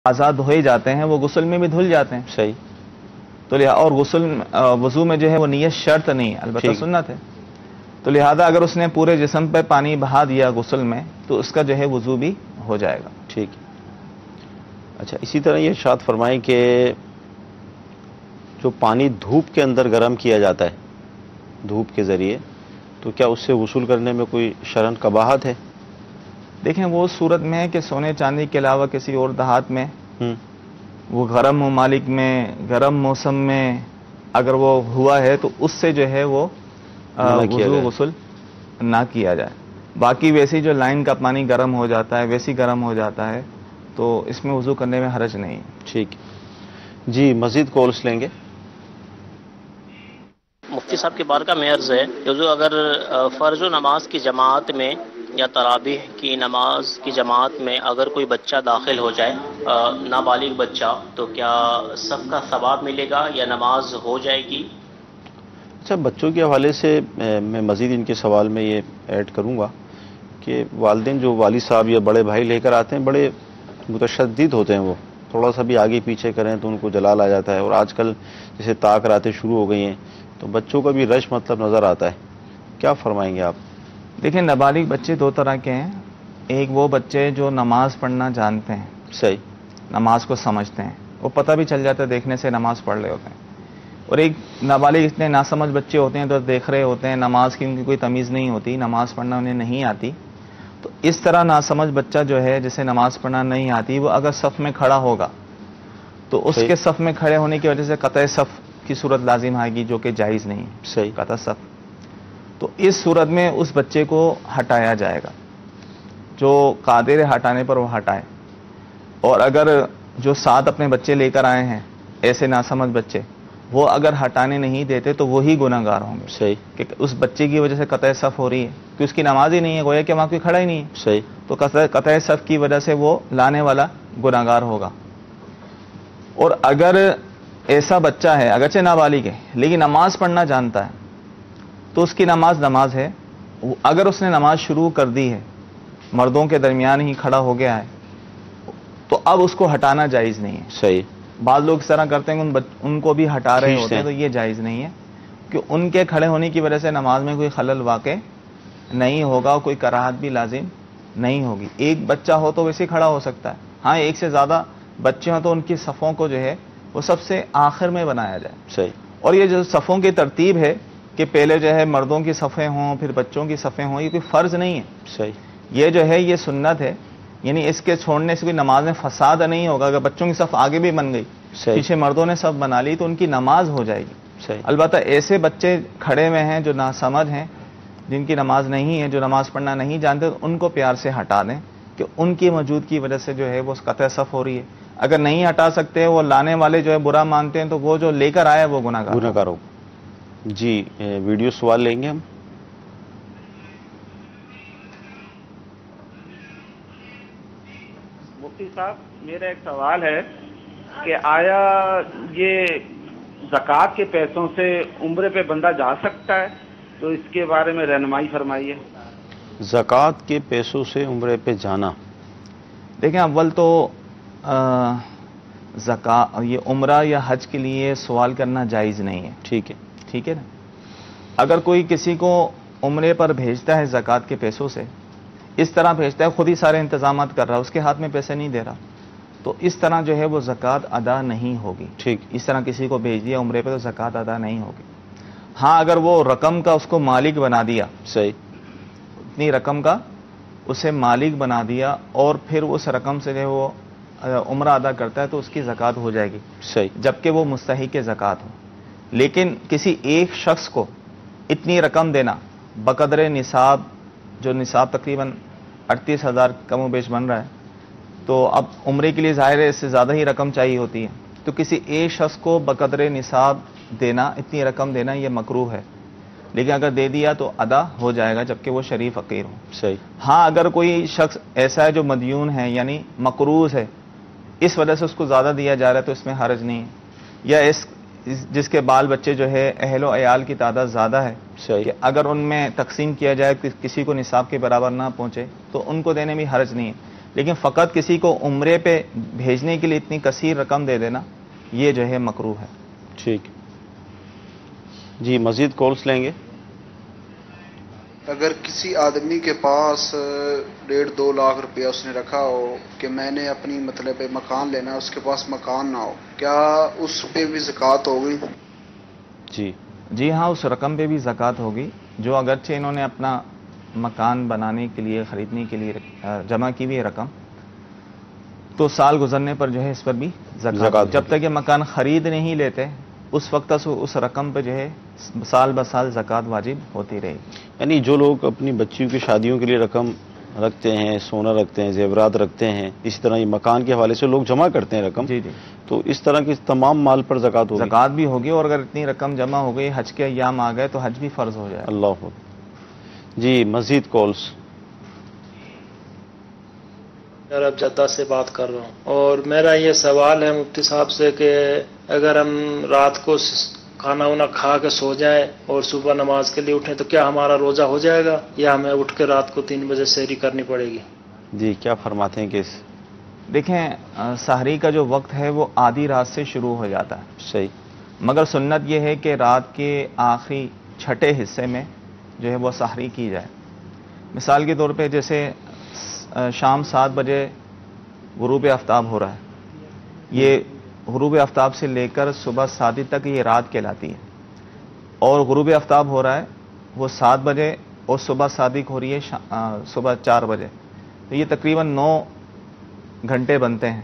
آزاد ہوئے جاتے ہیں وہ غسل میں بھی دھل جاتے ہیں. صحیح. تو اور غسل وضو میں جو ہے وہ نیت شرط نہیں ہے، البتہ سنت ہے. تو لہذا اگر اس نے پورے جسم پہ پانی بہا دیا غسل میں تو اس کا جو ہے وضو بھی ہو جائے گا. ٹھیک. اچھا، اسی طرح یہ ارشاد فرمائیں کہ جو پانی دھوپ کے اندر گرم کیا جاتا ہے دھوپ کے ذریعے، تو کیا اس سے غسل کرنے میں کوئی شرعاً قباحت ہے؟ دیکھیں وہ صورت میں ہے کہ سونے چاندی کے علاوہ کسی اور دھات میں وہ گرم ممالک میں گرم موسم میں اگر وہ ہوا ہے تو اس سے جو ہے وہ وضو غسل نہ کیا جائے. باقی ویسی جو لائن کا پانی گرم ہو جاتا ہے ویسی گرم ہو جاتا ہے تو اس میں وضو کرنے میں حرج نہیں ہے. ٹھیک. جی مزید کالس لیں گے. مفتی صاحب کی بارگاہ میں عرض ہے کہ جو اگر فرض و نماز کی جماعت میں یا تراویح کی نماز کی جماعت میں اگر کوئی بچہ داخل ہو جائے نابالغ بچہ، تو کیا سب کا ثواب ملے گا یا نماز ہو جائے گی؟ اچھا، بچوں کے حوالے سے میں مزید ان کے سوال میں یہ ایڈ کروں گا کہ والدین جو والد صاحب یا بڑے بھائی لے کر آتے ہیں بڑے متشدد ہوتے ہیں، وہ تھوڑا سا بھی آگے پیچھے کریں تو ان کو جلال آ جاتا ہے. اور آج کل جیسے طاق راتیں شروع ہو گئی ہیں تو بچوں کا بھی رش مطلب نظر آتا ہے. کیا فرمائیں گے آپ؟ دیکھیں نابالغ بچے دو طرح کے ہیں. ایک وہ بچے جو نماز پڑھنا جانتے ہیں، صحیح، نماز کو سمجھتے ہیں، وہ پتہ بھی چل جاتا ہے دیکھنے سے نماز پڑھ رہے ہوتے ہیں. اور ایک نابالغ اتنے ناسمجھ بچے ہوتے ہیں تو دیکھ رہے ہوتے ہیں، نماز کی ان کی کوئی تمیز نہیں ہوتی، نماز پڑھنا انہیں نہیں آتی. تو اس طرح ناسمجھ بچہ جو ہے جسے نماز پڑھنا نہیں آتی، وہ اگر صف میں کھڑا ہوگا تو اس کے صف میں کھڑے ہونے کی وجہ سے قطع صف کی صورت لازم آئے گی، جو کہ جائز نہیں. صحیح. قطع صف. تو اس صورت میں اس بچے کو ہٹایا جائے گا، جو قادر ہے ہٹانے پر وہ ہٹائے. اور اگر جو ساتھ اپنے بچے لے کر آئے ہیں ایسے ناسمجھ بچے، وہ اگر ہٹانے نہیں دیتے تو وہی گناہ گار ہوں گے. صحیح. کہ اس بچے کی وجہ سے قطع صف ہو رہی ہے کہ اس کی نماز ہی نہیں ہے، گویا کہ وہاں کوئی کھڑا ہی نہیں ہے. صحیح. تو قطع صف کی وجہ سے وہ لانے والا گناہ گار ہوگا. اور اگر ایسا بچہ ہے اگرچہ نابالغ ہے لیکن نماز پڑھنا جانتا ہے تو اس کی نماز ہے. اگر اس نے نماز شروع کر دی ہے، مردوں کے درمیان ہی کھڑا ہو گیا ہے، تو اب اس کو ہٹانا جائز نہیں ہے. صحیح. بعض لوگ اس طرح کرتے ہیں کہ ان کو بھی ہٹا رہے ہوتے ہیں، تو یہ جائز نہیں ہے کہ ان کے کھڑے ہونے کی وجہ سے نماز میں کوئی خلل واقع نہیں ہوگا اور کوئی کراہت بھی لازم نہیں ہوگی. ایک بچہ ہو تو ویسے کھڑا ہو سکتا ہے. ہاں ایک سے زیادہ بچے ہوں تو ان کی صفوں کو جو ہے وہ سب سے آخر میں بنایا جائے. صحیح. اور یہ جو صفوں کی ترتیب ہے کہ پہلے جو ہے مردوں کی صفیں ہوں پھر بچوں کی صفیں ہوں، یہ کوئی فرض نہیں ہے. صحیح. یہ جو ہے یہ سنت ہے. یعنی اس کے چھوڑنے سے کوئی نماز میں فساد نہیں ہوگا. اگر بچوں کی صف آگے بھی بن گئی، پیچھے مردوں نے صف بنا لی، تو ان کی نماز ہو جائے گی. صحیح. البتہ ایسے بچے کھڑے ہوئے ہیں جو ناسمجھ ہیں، جن کی نماز نہیں ہے، جو نماز پڑھنا نہیں جانتے، تو ان کو پیار سے ہٹا دیں کہ ان کی موجود کی وجہ سے جو ہے وہ قطع صف ہو رہی ہے. اگر نہیں ہٹا سکتے، وہ لانے والے جو ہے برا مانتے ہیں، تو وہ جو لے کر آئے وہ گناہ گار ہو. جی ویڈیو سوال لیں گے ہم. مفتی صاحب میرا ایک سوال ہے کہ آیا یہ زکوٰۃ کے پیسوں سے عمرے پہ بندہ جا سکتا ہے؟ تو اس کے بارے میں رہنمائی فرمائیے. زکوٰۃ کے پیسوں سے عمرے پہ جانا، دیکھیں اول تو یہ عمرہ یا حج کے لیے سوال کرنا جائز نہیں ہے. ٹھیک ہے. ٹھیک ہے نا. اگر کوئی کسی کو عمرے پر بھیجتا ہے زکوٰۃ کے پیسوں سے، اس طرح بھیجتا ہے خود ہی سارے انتظامات کر رہا ہے، اس کے ہاتھ میں پیسے نہیں دے رہا، تو اس طرح جو ہے وہ زکوٰۃ ادا نہیں ہوگی. ٹھیک. اس طرح کسی کو بھیج دیا عمرے پہ تو زکوٰۃ ادا نہیں ہوگی. ہاں اگر وہ رقم کا اس کو مالک بنا دیا، صحیح، اتنی رقم کا اسے مالک بنا دیا اور پھر اس رقم سے جو ہے وہ عمرہ ادا کرتا ہے تو اس کی زکوٰۃ ہو جائے گی. صحیح. جبکہ وہ مستحق زکوٰۃ ہو. لیکن کسی ایک شخص کو اتنی رقم دینا بقدر نصاب، جو نصاب تقریباً 38,000 کم و بیش بن رہا ہے، تو اب عمرے کے لیے ظاہر ہے اس سے زیادہ ہی رقم چاہیے ہوتی ہے، تو کسی ایک شخص کو بقدر نصاب دینا، اتنی رقم دینا یہ مکروہ ہے. لیکن اگر دے دیا تو ادا ہو جائے گا جبکہ وہ شریف فقیر ہو. صحیح. ہاں اگر کوئی شخص ایسا ہے جو مدیون ہے یعنی مقروض ہے، اس وجہ سے اس کو زیادہ دیا جا رہا ہے تو اس میں حرج نہیں ہے. یا جس کے بال بچے جو ہے اہل و عیال کی تعداد زیادہ ہے، کہ اگر ان میں تقسیم کیا جائے کسی کو نصاب کے برابر نہ پہنچے تو ان کو دینے میں حرج نہیں ہے. لیکن فقط کسی کو عمرے پہ بھیجنے کے لیے اتنی کثیر رقم دے دینا یہ جو ہے مکروہ ہے. ٹھیک. جی مزید کالس لیں گے. اگر کسی آدمی کے پاس 1.5-2 لاکھ روپیہ اس نے رکھا ہو کہ میں نے اپنی مطلب مکان لینا ہے، اس کے پاس مکان نہ ہو، کیا اس پہ بھی زکوٰۃ ہوگی؟ جی ہاں، اس رقم پہ بھی زکوٰۃ ہوگی. جو اگرچہ انہوں نے اپنا مکان بنانے کے لیے خریدنے کے لیے جمع کی ہوئی رقم، تو سال گزرنے پر جو ہے اس پر بھی زکوٰۃ. جب تک یہ مکان خرید نہیں لیتے اس وقت اس رقم پہ جو ہے سال بہ سال زکوٰۃ واجب ہوتی رہے گی. یعنی جو لوگ اپنی بچیوں کی شادیوں کے لیے رقم رکھتے ہیں، سونا رکھتے ہیں، زیورات رکھتے ہیں، اسی طرح یہ مکان کے حوالے سے لوگ جمع کرتے ہیں رقم، جی تو اس طرح کے تمام مال پر زکوٰۃ ہوگی. زکوٰۃ بھی ہوگی، اور اگر اتنی رقم جمع ہو گئی، حج کے ایام آ گئے تو حج بھی فرض ہو جائے. اللہ حافظ. جی مزید کالس. اب جدہ سے بات کر رہا ہوں، اور میرا یہ سوال ہے مفتی صاحب سے کہ اگر ہم رات کو کھانا وانا کھا کے سو جائیں اور صبح نماز کے لیے اٹھیں تو کیا ہمارا روزہ ہو جائے گا، یا ہمیں اٹھ کے رات کو 3 بجے سحری کرنی پڑے گی؟ جی کیا فرماتے ہیں کہ دیکھیں، سحری کا جو وقت ہے وہ آدھی رات سے شروع ہو جاتا ہے. صحیح. مگر سنت یہ ہے کہ رات کے آخری چھٹے حصے میں جو ہے وہ سحری کی جائے. مثال کے طور پہ جیسے شام 7 بجے غروب آفتاب ہو رہا ہے، یہ غروب آفتاب سے لے کر صبح 7 تک یہ رات کہلاتی ہے، اور غروب آفتاب ہو رہا ہے وہ 7 بجے اور صبح صادق ہو رہی ہے صبح 4 بجے، تو یہ تقریباً 9 گھنٹے بنتے ہیں.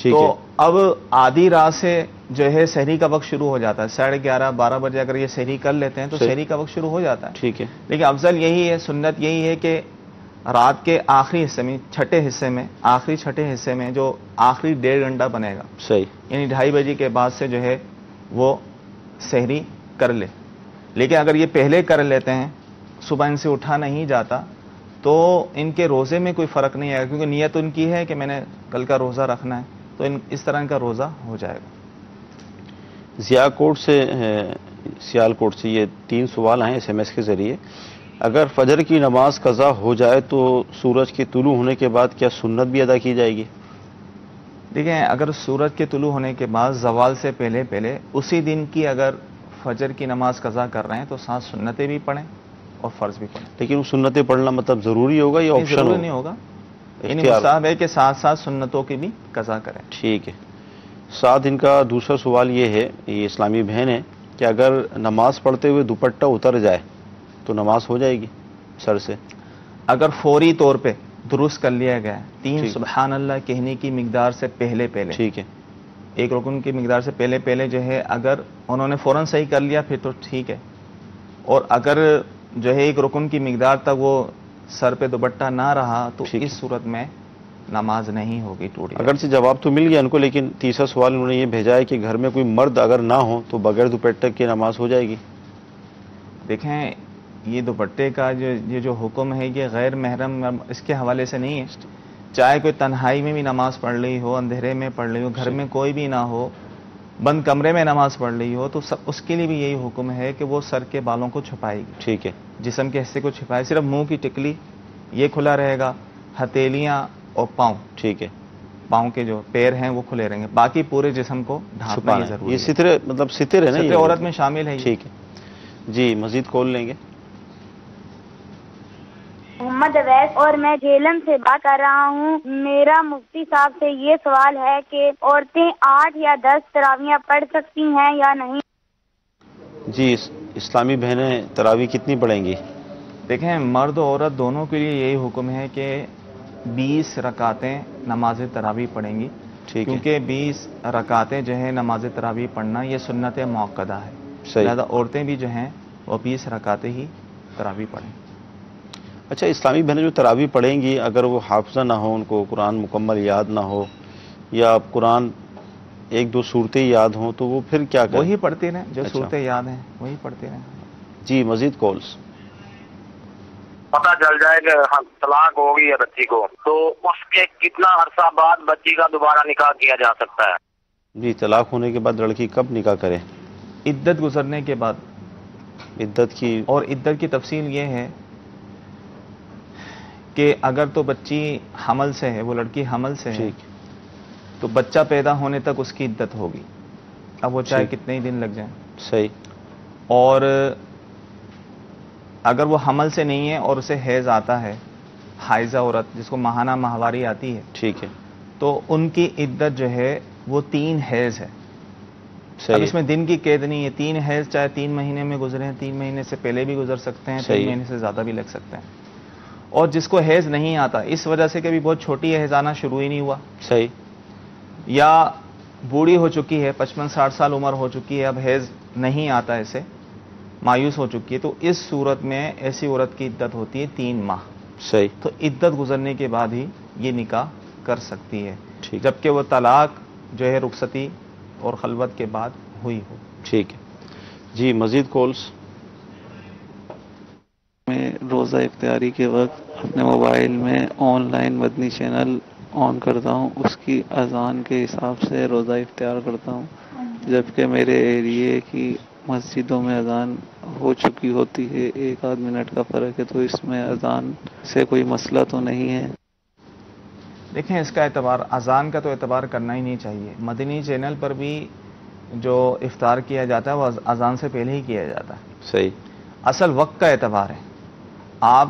تو اب آدھی رات سے جو ہے سحری کا وقت شروع ہو جاتا ہے. 11:30-12 بجے اگر یہ سحری کر لیتے ہیں تو سحری کا وقت شروع ہو جاتا ہے. ٹھیک ہے. لیکن افضل یہی ہے، سنت یہی ہے کہ رات کے آخری حصے میں، آخری چھٹے حصے میں جو آخری 1.5 گھنٹہ بنے گا، صحیح، یعنی 2:30 بجے کے بعد سے جو ہے وہ سحری کر لے. لیکن اگر یہ پہلے کر لیتے ہیں، صبح ان سے اٹھا نہیں جاتا، تو ان کے روزے میں کوئی فرق نہیں آئے گا، کیونکہ نیت ان کی ہے کہ میں نے کل کا روزہ رکھنا ہے، تو اس طرح ان کا روزہ ہو جائے گا. سیالکوٹ سے یہ 3 سوال ہیں SMS کے ذریعے. اگر فجر کی نماز قضا ہو جائے تو سورج کے طلوع ہونے کے بعد کیا سنت بھی ادا کی جائے گی؟ دیکھیں، اگر سورج کے طلوع ہونے کے بعد زوال سے پہلے اسی دن کی اگر فجر کی نماز قضا کر رہے ہیں تو ساتھ سنتیں بھی پڑھیں اور فرض بھی پڑھیں. لیکن وہ سنتیں پڑھنا مطلب ضروری ہوگا یا آپشن ضروری نہیں ہوگا، یعنی مستحب ہے کہ ساتھ سنتوں کی بھی قضا کریں. ٹھیک ہے. ساتھ ان کا دوسرا سوال یہ ہے، یہ اسلامی بہن ہے، کہ اگر نماز پڑھتے ہوئے دوپٹہ اتر جائے تو نماز ہو جائے گی سر سے؟ اگر فوری طور پہ درست کر لیا گیا ہے 3 سبحان اللہ کہنے کی مقدار سے پہلے، ٹھیک ہے، 1 رکن کی مقدار سے پہلے جو ہے اگر انہوں نے فوراً صحیح کر لیا پھر تو ٹھیک ہے. اور اگر جو ہے 1 رکن کی مقدار تک وہ سر پہ دوپٹہ نہ رہا تو اس صورت میں نماز نہیں ہوگی، ٹوٹی. اگرچہ جواب تو مل گیا ان کو، لیکن تیسرا سوال انہوں نے یہ بھیجا ہے کہ گھر میں کوئی مرد اگر نہ ہو تو بغیر دوپٹے کی نماز ہو جائے گی؟ دیکھیں، یہ دوپٹے کا یہ جو حکم ہے یہ غیر محرم اس کے حوالے سے نہیں ہے. چاہے کوئی تنہائی میں بھی نماز پڑھ رہی ہو، اندھیرے میں پڑھ رہی ہو، گھر میں کوئی بھی نہ ہو، بند کمرے میں نماز پڑھ رہی ہو، تو اس کے لیے بھی یہی حکم ہے کہ وہ سر کے بالوں کو چھپائے گی. ٹھیک ہے. جسم کے حصے کو چھپائے، صرف منہ کی ٹکلی یہ کھلا رہے گا، ہتھیلیاں اور پاؤں، ٹھیک ہے، پاؤں کے جو پیر ہیں وہ کھلے رہیں گے، باقی پورے جسم کو ڈھانپنا ہی ضروری ہے. یہ ستر مطلب ستر ہے نا، ستر عورت میں شامل ہے. ٹھیک ہے جی. مزید کال لیں گے. محمد اویس اور میں جھیلم سے بات کر رہا ہوں. میرا مفتی صاحب سے یہ سوال ہے کہ عورتیں 8 یا 10 تراویحیں پڑھ سکتی ہیں یا نہیں؟ جی اسلامی بہنیں تراویح کتنی پڑھیں گی؟ دیکھیں، مرد و عورت دونوں کے لیے یہی حکم ہے کہ 20 رکعتیں نماز تراویح پڑھیں گی. کیونکہ 20 رکعتیں جو ہے نماز تراویح پڑھنا یہ سنت موقدہ ہے. لہذا عورتیں بھی جو ہیں وہ 20 رکعتیں ہی تراویح پڑھیں. اچھا، اسلامی بہنیں جو تراویح پڑھیں گی اگر وہ حافظہ نہ ہو، ان کو قرآن مکمل یاد نہ ہو، یا قرآن 1-2 صورتیں یاد ہوں، تو وہ پھر کیا کریں؟ وہی پڑھتے رہیں جو صورتیں یاد ہیں، وہی پڑھتے رہیں. جی مزید کالس. پتہ چل جائے کہ طلاق ہوگی یا بچی کو، تو اس کے کتنا عرصہ بعد بچی کا دوبارہ نکاح کیا جا سکتا ہے؟ جی طلاق ہونے کے بعد لڑکی کب نکاح کرے؟ عدت گزرنے کے بعد. عدت کی اور عدت کی تفصیل یہ ہے کہ اگر تو بچی حمل سے ہے، وہ لڑکی حمل سے ہے، ٹھیک، تو بچہ پیدا ہونے تک اس کی عدت ہوگی، اب وہ چاہے ٹھیک، کتنے ہی دن لگ جائیں. صحیح، اور اگر وہ حمل سے نہیں ہے اور اسے حیض آتا ہے، حائضہ عورت جس کو ماہانہ ماہواری آتی ہے، ٹھیک ہے، تو ان کی عدت جو ہے وہ 3 حیض ہے. اب صحیح، اس میں دن کی قید نہیں ہے، 3 حیض چاہے 3 مہینے میں گزرے ہیں، 3 مہینے سے پہلے بھی گزر سکتے ہیں، 3 صحیح ہے. مہینے سے زیادہ بھی لگ سکتے ہیں. اور جس کو حیض نہیں آتا اس وجہ سے کہ ابھی بہت چھوٹی ہے، حیض آنا شروع ہی نہیں ہوا، صحیح، یا بوڑھی ہو چکی ہے، 55-60 سال عمر ہو چکی ہے، اب حیض نہیں آتا، اسے مایوس ہو چکی ہے، تو اس صورت میں ایسی عورت کی عدت ہوتی ہے 3 ماہ. صحیح، تو عدت گزرنے کے بعد ہی یہ نکاح کر سکتی ہے، ٹھیک، جبکہ وہ طلاق جو ہے رخصتی اور خلوت کے بعد ہوئی ہو. ٹھیک ہے. جی مزید کالز. میں روزہ افطاری کے وقت اپنے موبائل میں آن لائن مدنی چینل آن کرتا ہوں، اس کی اذان کے حساب سے روزہ افطار کرتا ہوں، جبکہ میرے ایریے کی مسجدوں میں اذان ہو چکی ہوتی ہے، 1-8 منٹ کا فرق ہے، تو اس میں اذان سے کوئی مسئلہ تو نہیں ہے؟ دیکھیں اس کا اعتبار، اذان کا تو اعتبار کرنا ہی نہیں چاہیے. مدنی چینل پر بھی جو افطار کیا جاتا ہے وہ اذان سے پہلے ہی کیا جاتا ہے. صحیح، اصل وقت کا اعتبار ہے. آپ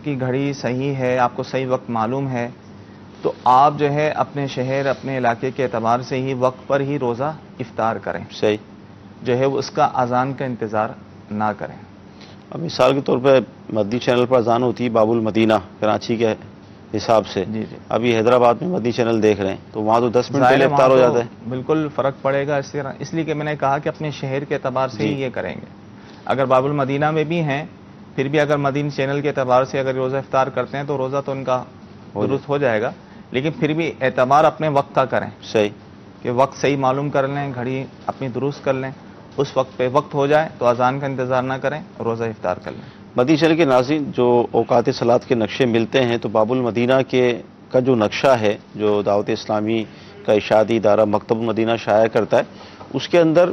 کی گھڑی صحیح ہے، آپ کو صحیح وقت معلوم ہے، تو آپ جو ہے اپنے شہر اپنے علاقے کے اعتبار سے ہی وقت پر ہی روزہ افطار کریں، صحیح. جو ہے اس کا اذان کا انتظار نہ کریں. اب مثال کے طور پہ مدنی چینل پر اذان ہوتی ہے باب المدینہ کراچی کے حساب سے، جی جی ابھی حیدرآباد میں مدنی چینل دیکھ رہے ہیں تو وہاں تو 10 منٹ ظاہر پہلے ہے افطار ہو وہاں جاتا تو ہے. بالکل فرق پڑے گا اس لیے کہ میں نے کہا کہ اپنے شہر کے اعتبار سے جی. ہی یہ کریں گے. اگر باب المدینہ میں بھی ہیں پھر بھی اگر مدین چینل کے اعتبار سے اگر روزہ افطار کرتے ہیں تو روزہ تو ان کا درست ہو جائے گا، لیکن پھر بھی اعتبار اپنے وقت کا کریں، صحیح، کہ وقت صحیح معلوم کر لیں، گھڑی اپنی درست کر لیں، اس وقت پہ وقت ہو جائے تو اذان کا انتظار نہ کریں، روزہ افطار کر لیں. مدنی چینل کے ناظرین جو اوقات صلات کے نقشے ملتے ہیں تو باب المدینہ کا جو نقشہ ہے جو دعوت اسلامی کا اشاعتی ادارہ مکتب المدینہ شائع کرتا ہے، اس کے اندر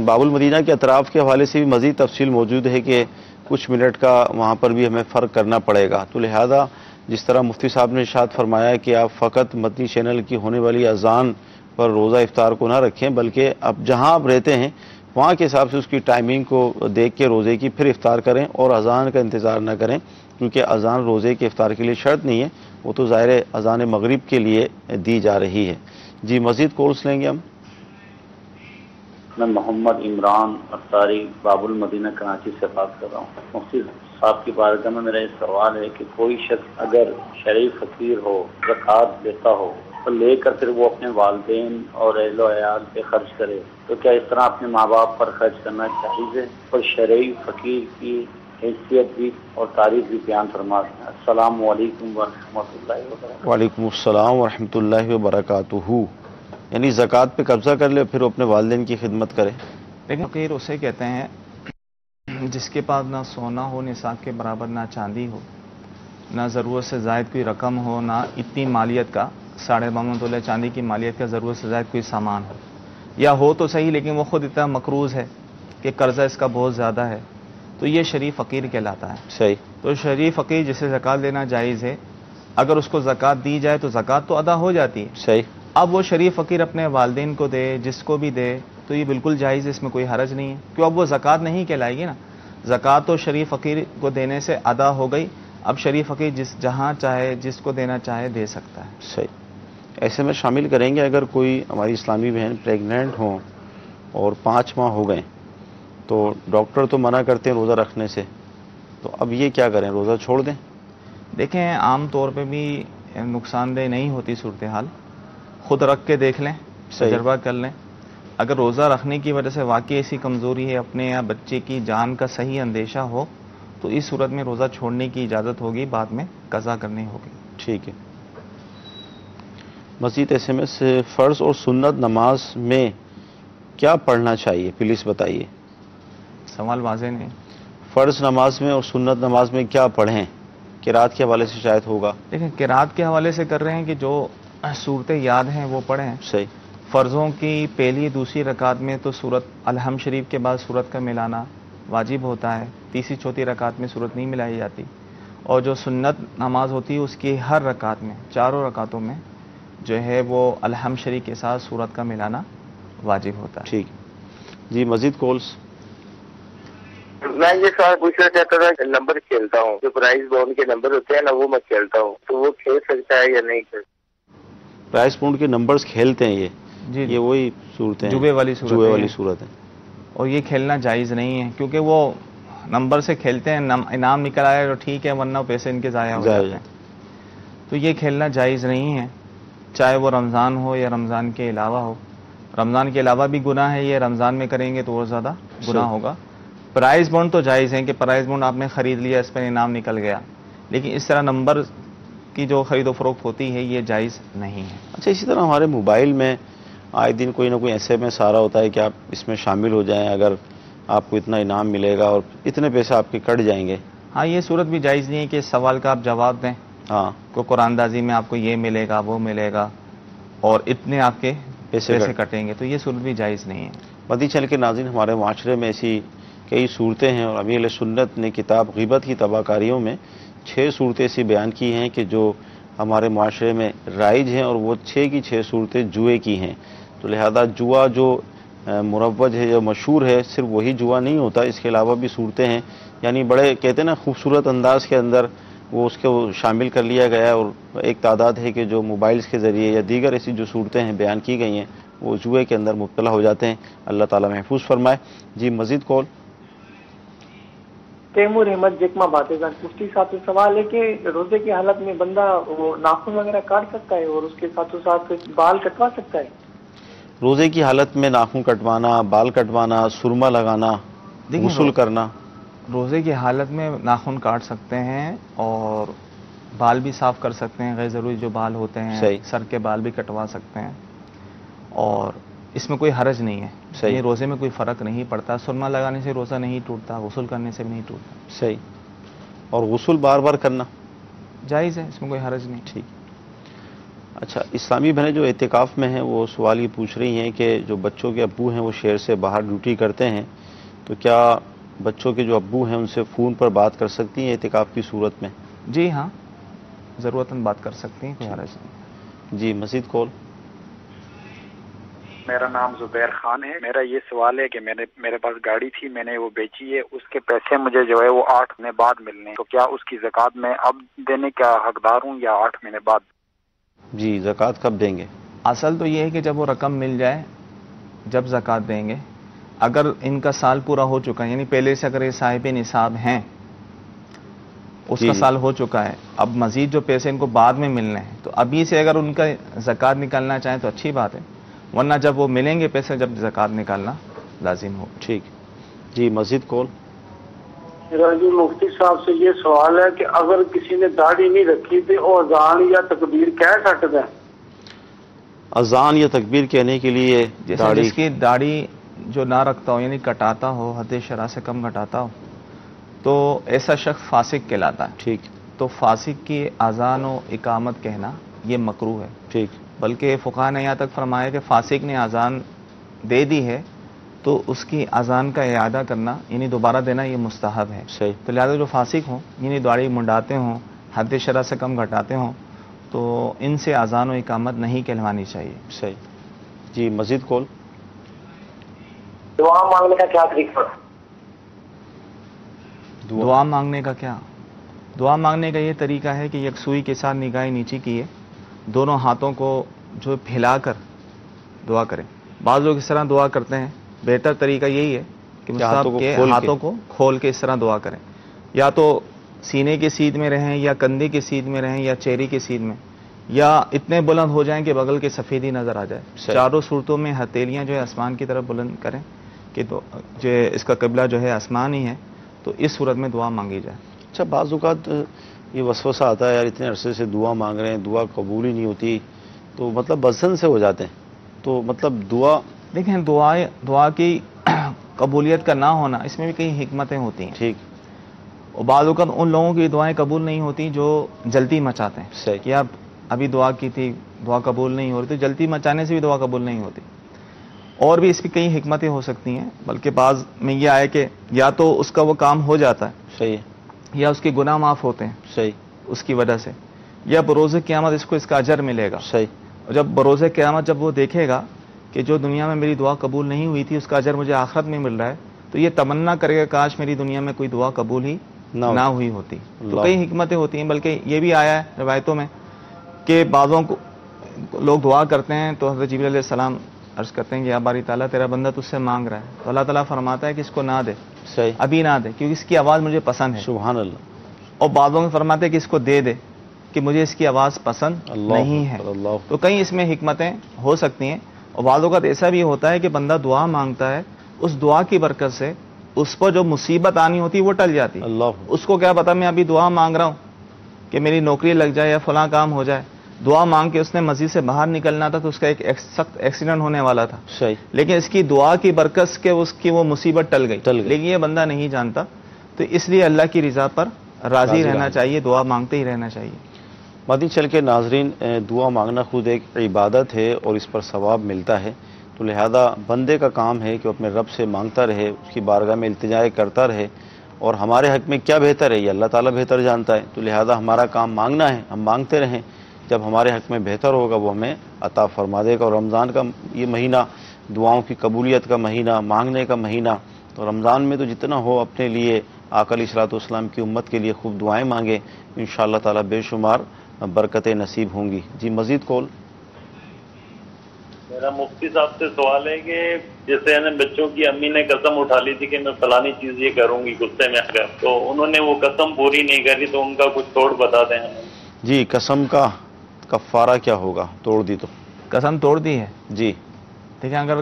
باب المدینہ کے اطراف کے حوالے سے بھی مزید تفصیل موجود ہے کہ کچھ منٹ کا وہاں پر بھی ہمیں فرق کرنا پڑے گا. تو لہذا جس طرح مفتی صاحب نے ارشاد فرمایا کہ آپ فقط مدنی چینل کی ہونے والی اذان پر روزہ افطار کو نہ رکھیں، بلکہ اب جہاں آپ رہتے ہیں وہاں کے حساب سے اس کی ٹائمنگ کو دیکھ کے روزے کی پھر افطار کریں اور اذان کا انتظار نہ کریں، کیونکہ اذان روزے کے افطار کے لیے شرط نہیں ہے، وہ تو ظاہر اذان مغرب کے لیے دی جا رہی ہے. جی مزید کورس لیں گے ہم. میں محمد عمران اختاری باب المدینہ کراچی سے بات کر رہا ہوں. مفتی صاحب کی بارگاہ میں میرا یہ سوال ہے کہ کوئی شخص اگر شرعی فقیر ہو، زکوٰۃ دیتا ہو تو لے کر پھر وہ اپنے والدین اور اہل و عیال پہ خرچ کرے، تو کیا اس طرح اپنے ماں باپ پر خرچ کرنا جائز ہے؟ اور شرعی فقیر کی حیثیت بھی اور تعریف بھی بیان فرما دیں. السلام علیکم ورحمۃ اللہ وبرکاتہ. وعلیکم السلام ورحمۃ اللہ وبرکاتہ. یعنی زکوٰۃ پہ قبضہ کر لے پھر اپنے والدین کی خدمت کرے. لیکن فقیر اسے کہتے ہیں جس کے پاس نہ سونا ہو نصاب کے برابر، نہ چاندی ہو، نہ ضرورت سے زائد کوئی رقم ہو، نہ اتنی مالیت کا 52.5 تولے چاندی کی مالیت کا ضرورت سے زائد کوئی سامان ہو، یا ہو تو صحیح لیکن وہ خود اتنا مقروض ہے کہ قرضہ اس کا بہت زیادہ ہے، تو یہ شریف فقیر کہلاتا ہے. صحیح. تو شریف فقیر جسے زکوٰۃ دینا جائز ہے، اگر اس کو زکوٰۃ دی جائے تو زکوٰۃ تو ادا ہو جاتی ہے. صحیح. اب وہ شریف فقیر اپنے والدین کو دے، جس کو بھی دے، تو یہ بالکل جائز ہے، اس میں کوئی حرج نہیں ہے، کیوں اب وہ زکوٰۃ نہیں کہلائے گی نا. زکوٰۃ تو شریف فقیر کو دینے سے ادا ہو گئی، اب شریف فقیر جہاں چاہے جس کو دینا چاہے دے سکتا ہے. صحیح. ایسے میں شامل کریں گے اگر کوئی ہماری اسلامی بہن پریگننٹ ہوں اور 5 ماہ ہو گئے تو ڈاکٹر تو منع کرتے ہیں روزہ رکھنے سے، تو اب یہ کیا کریں، روزہ چھوڑ دیں؟ دیکھیں عام طور پہ بھی نقصان دہ نہیں ہوتی صورتحال، خود رکھ کے دیکھ لیں، تجربہ کر لیں. اگر روزہ رکھنے کی وجہ سے واقعی ایسی کمزوری ہے، اپنے یا بچے کی جان کا صحیح اندیشہ ہو، تو اس صورت میں روزہ چھوڑنے کی اجازت ہوگی، بعد میں قضا کرنی ہوگی. ٹھیک ہے. مزید ایس ایم ایس سے فرض اور سنت نماز میں کیا پڑھنا چاہیے پلیز بتائیے. سوال واضح نہیں. فرض نماز میں اور سنت نماز میں کیا پڑھیں؟ قرات کے حوالے سے شاید ہوگا. دیکھیں قرات کے حوالے سے کر رہے ہیں کہ جو صورتیں یاد ہیں وہ پڑھیں. صحیح. فرضوں کی پہلی دوسری رکعت میں تو سورت الحمد شریف کے بعد سورت کا ملانا واجب ہوتا ہے، تیسری چوتھی رکعت میں سورت نہیں ملائی جاتی، اور جو سنت نماز ہوتی ہے اس کی ہر رکعت میں، چاروں رکعتوں میں جو ہے وہ الحمد شریف کے ساتھ سورت کا ملانا واجب ہوتا ہے. ٹھیک جی، مزید کالس. میں یہ سوال پوچھنا چاہتا تھا کہ نمبر کھیلتا ہوں، جو پرائز بونڈ کے نمبر ہوتے ہیں نا وہ میں کھیلتا ہوں، تو وہ کھیل سکتا ہے یا نہیں کھیل سکتا؟ پرائز پونڈ کے نمبرز کھیلتے ہیں جی یہ وہی صورتیں جوبے والی صورت ہے، اور یہ کھیلنا جائز نہیں ہے کیونکہ وہ نمبر سے کھیلتے ہیں، انعام نکل آئے تو ٹھیک ہے، ورنہ پیسے ان کے ضائع ہو جاتے ہیں. تو یہ کھیلنا جائز نہیں ہے، چاہے وہ رمضان ہو یا رمضان کے علاوہ ہو. رمضان کے علاوہ بھی گناہ ہے، یہ رمضان میں کریں گے تو اور زیادہ گناہ ہوگا. پرائز بونڈ تو جائز ہیں کہ پرائز بونڈ آپ نے خرید لیا، اس پر انعام نکل گیا، لیکن اس طرح نمبر کی جو خرید و فروخت ہوتی ہے یہ جائز نہیں ہے. اچھا، اسی طرح ہمارے موبائل میں آئے دن کوئی نہ کوئی ایس ایم ایس آ رہا ہوتا ہے کہ آپ اس میں شامل ہو جائیں، اگر آپ کو اتنا انعام ملے گا اور اتنے پیسے آپ کے کٹ جائیں گے. ہاں، یہ صورت بھی جائز نہیں ہے کہ اس سوال کا آپ جواب دیں. ہاں، کو قرآن اندازی میں آپ کو یہ ملے گا، وہ ملے گا، اور اتنے آپ کے پیسے کٹیں گے، تو یہ صورت بھی جائز نہیں ہے. مدنی چینل کے ناظرین، ہمارے معاشرے میں ایسی کئی صورتیں ہیں اور امیر علیہ سنت نے کتاب غیبت کی تباہ کاریوں میں 6 صورتیں ایسی بیان کی ہیں کہ جو ہمارے معاشرے میں رائج ہیں، اور وہ 6 کی 6 صورتیں جوئے کی ہیں. تو لہذا جوا جو مروج ہے، جو مشہور ہے، صرف وہی جوا نہیں ہوتا، اس کے علاوہ بھی صورتیں ہیں. یعنی بڑے کہتے ہیں نا خوبصورت انداز کے اندر وہ اس کو شامل کر لیا گیا ہے، اور ایک تعداد ہے کہ جو موبائلز کے ذریعے یا دیگر ایسی جو صورتیں ہیں بیان کی گئی ہیں وہ جوئے کے اندر مبتلا ہو جاتے ہیں. اللہ تعالیٰ محفوظ فرمائے. جی، مزید کال. تیمور احمد جکما باتیں. مفتی صاحب سے سوال ہے کہ روزے کی حالت میں بندہ وہ ناخن وغیرہ کاٹ سکتا ہے اور اس کے ساتھ ساتھ بال کٹوا سکتا ہے؟ روزے کی حالت میں ناخن کٹوانا، بال کٹوانا، سرما لگانا، غسل کرنا. روزے کی حالت میں ناخن کاٹ سکتے ہیں اور بال بھی صاف کر سکتے ہیں، غیر ضروری جو بال ہوتے ہیں، سر کے بال بھی کٹوا سکتے ہیں، اور اس میں کوئی حرج نہیں ہے. یعنی روزے میں کوئی فرق نہیں پڑتا. سرما لگانے سے روزہ نہیں ٹوٹتا، غسل کرنے سے بھی نہیں ٹوٹتا. صحیح. اور غسل بار بار کرنا جائز ہے، اس میں کوئی حرج نہیں. ٹھیک. اچھا، اسلامی بہنیں جو اعتکاف میں ہیں وہ سوال یہ پوچھ رہی ہیں کہ جو بچوں کے ابو ہیں وہ شہر سے باہر ڈیوٹی کرتے ہیں، تو کیا بچوں کے جو ابو ہیں ان سے فون پر بات کر سکتی ہیں اعتکاف کی صورت میں؟ جی ہاں، ضرورتاً بات کر سکتی ہیں، کوئی حرج نہیں. جی، مزید کال. میرا نام زبیر خان ہے. میرا یہ سوال ہے کہ میرے پاس گاڑی تھی، میں نے وہ بیچی ہے، اس کے پیسے مجھے جو ہے وہ 8 مہینے بعد ملنے، تو کیا اس کی زکوٰۃ میں اب دینے کا حقدار ہوں یا 8 مہینے بعد؟ جی، زکوٰۃ کب دیں گے؟ اصل تو یہ ہے کہ جب وہ رقم مل جائے جب زکوٰۃ دیں گے. اگر ان کا سال پورا ہو چکا ہے، یعنی پہلے سے اگر یہ صاحب نصاب ہیں، اس کا سال ہو چکا ہے، اب مزید جو پیسے ان کو بعد میں ملنے ہیں، تو ابھی سے اگر ان کا زکوٰۃ نکالنا چاہیں تو اچھی بات ہے، ورنہ جب وہ ملیں گے پیسے جب زکوٰۃ نکالنا لازم ہو. ٹھیک. جی، مزید کال. میرا جی مفتی صاحب سے یہ سوال ہے کہ اگر کسی نے داڑھی نہیں رکھی تو وہ اذان یا تکبیر کہہ سکتا ہے؟ اذان یا تکبیر کہنے کے لیے جس کی داڑھی جو نہ رکھتا ہو، یعنی کٹاتا ہو، حد شرع سے کم کٹاتا ہو، تو ایسا شخص فاسق کہلاتا ہے. ٹھیک. تو فاسق کی اذان و اقامت کہنا یہ مکروہ ہے. ٹھیک. بلکہ فقہاء نے یہاں تک فرمایا کہ فاسق نے اذان دے دی ہے تو اس کی اذان کا اعادہ کرنا، یعنی دوبارہ دینا، یہ مستحب ہے. صحیح. تو لہٰذا جو فاسق ہوں، یعنی داڑھی منڈاتے ہوں، حد شرع سے کم گھٹاتے ہوں، تو ان سے اذان و اقامت نہیں کہلوانی چاہیے. صحیح. جی، مزید کال. دعا مانگنے کا کیا طریقہ؟ دعا مانگنے کا کیا؟ دعا مانگنے کا یہ طریقہ ہے کہ یکسوئی کے ساتھ نگاہیں نیچی کیے، دونوں ہاتھوں کو جو پھیلا کر دعا کریں. بعض لوگ اس طرح دعا کرتے ہیں، بہتر طریقہ یہی ہے کہ ہاتھوں کو کھول کے اس طرح دعا کریں. یا تو سینے کے سیدھ میں رہیں، یا کندھے کے سیدھ میں رہیں، یا چہرے کے سیدھ میں، یا اتنے بلند ہو جائیں کہ بغل کے سفیدی نظر آ جائے. چاروں صورتوں میں ہتھیلیاں جو ہے آسمان کی طرف بلند کریں کہ جو اس کا قبلہ جو ہے آسمان ہی ہے، تو اس صورت میں دعا مانگی جائے. اچھا، بعض اوقات یہ وسوسہ آتا ہے، یار اتنے عرصے سے دعا مانگ رہے ہیں، دعا قبول ہی نہیں ہوتی، تو مطلب وزن سے ہو جاتے ہیں، تو مطلب دعا دیکھیں، دعا کی قبولیت کا نہ ہونا، اس میں بھی کئی حکمتیں ہوتی ہیں. ٹھیک. اور بعض اوقات ان لوگوں کی دعائیں قبول نہیں ہوتی جو جلدی مچاتے ہیں. صحیح. کہ اب ابھی دعا کی تھی، دعا قبول نہیں ہو رہی، تو جلدی مچانے سے بھی دعا قبول نہیں ہوتی. اور بھی اس کی کئی حکمتیں ہو سکتی ہیں، بلکہ بعض میں یہ آئے کہ یا تو اس کا وہ کام ہو جاتا ہے. صحیح. یا اس کے گناہ معاف ہوتے ہیں صحیح اس کی وجہ سے, یا بروز قیامت اس کو اس کا اجر ملے گا. صحیح. اور جب بروز قیامت جب وہ دیکھے گا کہ جو دنیا میں میری دعا قبول نہیں ہوئی تھی اس کا اجر مجھے آخرت میں مل رہا ہے, تو یہ تمنا کرے گا کاش میری دنیا میں کوئی دعا قبول ہی نہ ہوئی ہوتی. تو کئی حکمتیں ہوتی ہیں, بلکہ یہ بھی آیا ہے روایتوں میں کہ بعضوں کو لوگ دعا کرتے ہیں تو حضرت جبریل علیہ السلام عرض کرتے ہیں کہ یا باری تعالیٰ تیرا بندہ تجھ سے مانگ رہا ہے, تو اللہ تعالیٰ فرماتا ہے کہ اس کو نہ دے, صحیح, ابھی نہ دے کیونکہ اس کی آواز مجھے پسند ہے. سبحان اللہ. اور بعضوں میں فرماتے ہیں کہ اس کو دے دے کہ مجھے اس کی آواز پسند نہیں ہے. تو کئی اس میں حکمتیں ہو سکتی ہیں. اور بعض اوقات ایسا بھی ہوتا ہے کہ بندہ دعا مانگتا ہے, اس دعا کی برکت سے اس پر جو مصیبت آنی ہوتی ہے وہ ٹل جاتی ہے. اس کو کیا پتا میں ابھی دعا مانگ رہا ہوں کہ میری نوکری لگ جائے یا فلاں کام ہو جائے, دعا مانگ کے اس نے مسجد سے باہر نکلنا تھا تو اس کا ایک سخت ایکسیڈنٹ ہونے والا تھا. صحیح. لیکن اس کی دعا کی برکت سے اس کی وہ مصیبت ٹل گئی. لیکن یہ بندہ نہیں جانتا, تو اس لیے اللہ کی رضا پر راضی رہنا چاہیے, دعا مانگتے ہی رہنا چاہیے. مدنی چل کے ناظرین, دعا مانگنا خود ایک عبادت ہے اور اس پر ثواب ملتا ہے, تو لہذا بندے کا کام ہے کہ وہ اپنے رب سے مانگتا رہے, اس کی بارگاہ میں التجا کرتا رہے, اور ہمارے حق میں کیا بہتر ہے یہ اللہ تعالیٰ بہتر جانتا ہے. تو لہذا ہمارا کام مانگنا ہے, ہم مانگتے رہیں, جب ہمارے حق میں بہتر ہوگا وہ ہمیں عطا فرما دے گا. اور رمضان کا یہ مہینہ دعاؤں کی قبولیت کا مہینہ, مانگنے کا مہینہ, تو رمضان میں تو جتنا ہو اپنے لیے آقا علیہ الصلوۃ والسلام کی امت کے لیے خوب دعائیں مانگیں, انشاءاللہ تعالیٰ بے شمار برکتیں نصیب ہوں گی. جی مزید کال. میرا مفتی صاحب سے سوال ہے کہ جیسے بچوں کی امی نے قسم اٹھا لی تھی کہ میں فلانی چیز یہ کروں گی غصے میں آ کر, تو انہوں نے وہ قسم پوری نہیں کری, تو ان کا کچھ توڑ بتا دیں. جی قسم کا کفارہ کیا ہوگا, توڑ دی تو قسم توڑ دی ہے. جی دیکھیں اگر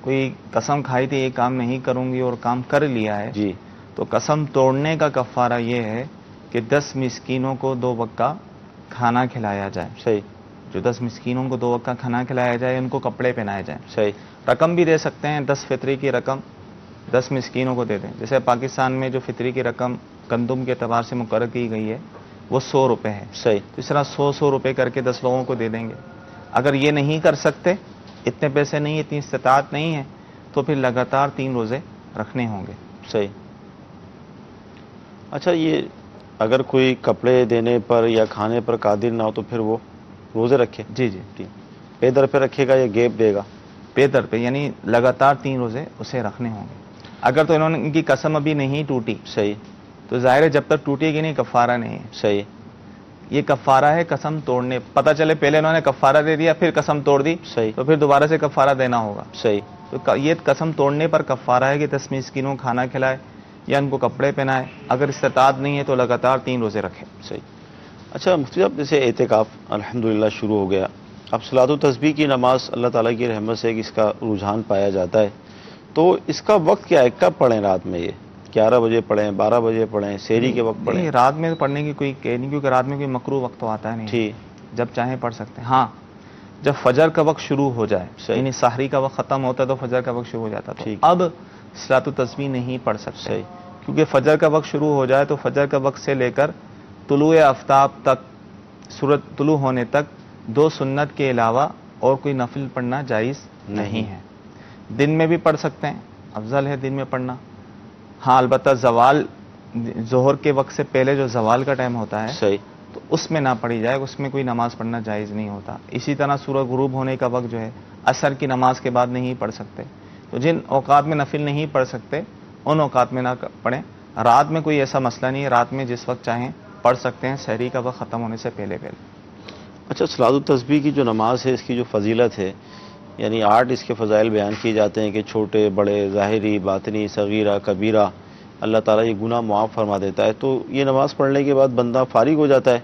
کوئی قسم کھائی تھی یہ کام نہیں کروں گی اور کام کر لیا ہے, جی تو قسم توڑنے کا کفارہ یہ ہے کہ 10 مسکینوں کو 2 وقت کا کھانا کھلایا جائے. صحیح. جو 10 مسکینوں کو 2 وقت کا کھانا کھلایا جائے, ان کو کپڑے پہنائے جائیں. صحیح. رقم بھی دے سکتے ہیں, 10 فطری کی رقم 10 مسکینوں کو دے دیں. جیسے پاکستان میں جو فطری کی رقم گندم کے اعتبار سے مقرر کی گئی ہے وہ 100 روپے ہے. صحیح. تو اس طرح 100 روپے کر کے 10 لوگوں کو دے دیں گے. اگر یہ نہیں کر سکتے, اتنے پیسے نہیں, اتنی استطاعت نہیں ہے, تو پھر لگاتار 3 روزے رکھنے ہوں گے. صحیح. اچھا, یہ اگر کوئی کپڑے دینے پر یا کھانے پر قادر نہ ہو تو پھر وہ روزے رکھے؟ جی جی. پے در پہ رکھے گا یا گیپ دے گا؟ پے در پہ, یعنی لگاتار 3 روزے اسے رکھنے ہوں گے. اگر تو انہوں نے ان کی قسم ابھی نہیں ٹوٹی, صحیح, تو ظاہر ہے جب تک ٹوٹے گی نہیں کفارہ نہیں ہے. صحیح. یہ کفارہ ہے قسم توڑنے. پتہ چلے پہلے انہوں نے کفارہ دے دیا پھر قسم توڑ دی, صحیح, تو پھر دوبارہ سے کفارہ دینا ہوگا. صحیح. تو یہ قسم توڑنے پر کفارہ ہے کہ 10 مسکینوں کو کھانا کھلائے یا ان کو کپڑے پہنائے. اگر استطاعت نہیں ہے تو لگاتار 3 روزے رکھے. صحیح. اچھا مفتی صاحب, جیسے اعتکاف الحمدللہ شروع ہو گیا, اب صلاۃ و تسبیح کی نماز اللہ تعالیٰ کی رحمت سے اس کا رجحان پایا جاتا ہے, تو اس کا وقت کیا ہے, کب پڑھیں رات میں؟ یہ 11 بجے پڑھیں, 12 بجے پڑھیں, سحری کے وقت پڑھیں؟ رات میں پڑھنے کی کوئی کہ نہیں, کیونکہ رات میں کوئی مکروہ وقت تو آتا ہے نہیں. ٹھیک, جب چاہیں پڑھ سکتے ہیں. ہاں جب فجر کا وقت شروع ہو جائے, یعنی سحری کا وقت ختم ہوتا ہے تو فجر کا وقت شروع ہو جاتا ہے, اب صلاۃ و تسبیح نہیں پڑھ سکتے, کیونکہ فجر کا وقت شروع ہو جائے تو فجر کا وقت سے لے کر طلوع آفتاب تک, سورج طلوع ہونے تک 2 سنت کے علاوہ اور کوئی نفل پڑھنا جائز نہیں ہے. دن میں بھی پڑھ سکتے ہیں, افضل ہے دن میں پڑھنا. ہاں البتہ زوال, ظہر کے وقت سے پہلے جو زوال کا ٹائم ہوتا ہے, صحیح, تو اس میں نہ پڑھی جائے, اس میں کوئی نماز پڑھنا جائز نہیں ہوتا. اسی طرح سورج غروب ہونے کا وقت جو ہے عصر کی نماز کے بعد نہیں پڑھ سکتے. تو جن اوقات میں نفل نہیں پڑھ سکتے ان اوقات میں نہ پڑھیں. رات میں کوئی ایسا مسئلہ نہیں ہے, رات میں جس وقت چاہیں پڑھ سکتے ہیں, سحری کا وقت ختم ہونے سے پہلے پہلے. اچھا, صلاۃ التسبیح کی جو نماز ہے اس کی جو فضیلت ہے, یعنی 8 اس کے فضائل بیان کیے جاتے ہیں کہ چھوٹے بڑے, ظاہری باطنی, صغیرہ کبیرہ, اللہ تعالیٰ یہ گناہ معاف فرما دیتا ہے. تو یہ نماز پڑھنے کے بعد بندہ فارغ ہو جاتا ہے.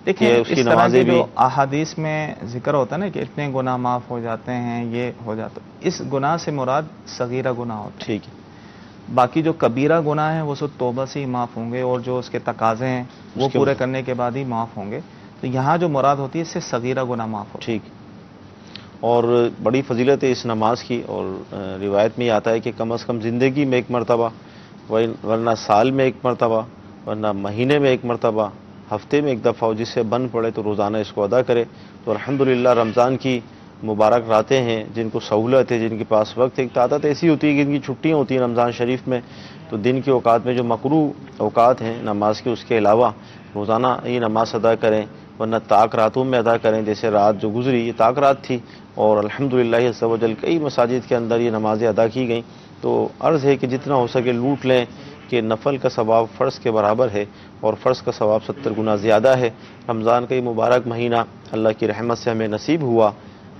دیکھیں اس کی نمازیں بھی احادیث میں ذکر ہوتا ہے نا کہ اتنے گناہ معاف ہو جاتے ہیں, یہ ہو جاتا ہے. اس گناہ سے مراد صغیرہ گناہ ہوتا ہے. ٹھیک ہے. باقی جو کبیرہ گناہ ہیں وہ سب توبہ سے ہی معاف ہوں گے, اور جو اس کے تقاضے ہیں وہ پورے کرنے کے بعد ہی معاف ہوں گے. تو یہاں جو مراد ہوتی ہے اس سے صغیرہ گناہ معاف ہوتا ہے. ٹھیک. اور بڑی فضیلت ہے اس نماز کی, اور روایت میں یہ آتا ہے کہ کم از کم زندگی میں 1 مرتبہ, ورنہ سال میں 1 مرتبہ, ورنہ مہینے میں 1 مرتبہ, ہفتے میں 1 دفعہ, جس سے بن پڑے تو روزانہ اس کو ادا کرے. تو الحمدللہ رمضان کی مبارک راتیں ہیں، جن کو سہولت ہے، جن کے پاس وقت ہے. ایک عادت ایسی ہوتی ہے کہ ان کی چھٹیاں ہوتی ہیں رمضان شریف میں، تو دن کے اوقات میں جو مکروہ اوقات ہیں نماز کے، اس کے علاوہ روزانہ یہ نماز ادا کریں، ورنہ طاق راتوں میں ادا کریں. جیسے رات جو گزری یہ طاق رات تھی، اور الحمدللہ عز و جل کئی مساجد کے اندر یہ نمازیں ادا کی گئیں. تو عرض ہے کہ جتنا ہو سکے لوٹ لیں، کہ نفل کا ثواب فرض کے برابر ہے، اور فرض کا ثواب 70 گنا زیادہ ہے. رمضان کا یہ مبارک مہینہ اللہ کی رحمت سے ہمیں نصیب ہوا،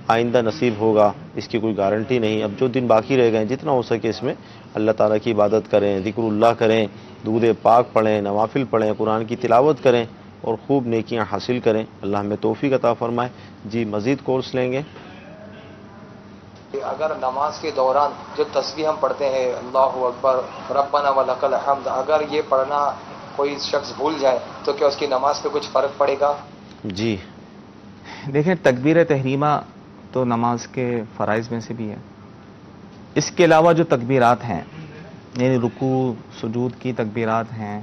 آئندہ نصیب ہوگا اس کی کوئی گارنٹی نہیں. اب جو دن باقی رہ گئے جتنا ہو سکے اس میں اللہ تعالیٰ کی عبادت کریں، ذکر اللہ کریں، درود پاک پڑھیں، نوافل پڑھیں، قرآن کی تلاوت کریں اور خوب نیکیاں حاصل کریں. اللہ ہمیں توفیق عطا فرمائے. جی مزید کورس لیں گے. اگر نماز کے دوران جو تسبیح ہم پڑھتے ہیں اللہ اکبر ربنا ولک الحمد، اگر یہ پڑھنا کوئی شخص بھول جائے تو کیا اس کی نماز پہ کچھ فرق پڑے گا؟ جی دیکھیں، تکبیر تحریمہ تو نماز کے فرائض میں سے بھی ہے. اس کے علاوہ جو تکبیرات ہیں، یعنی رکوع سجود کی تکبیرات ہیں،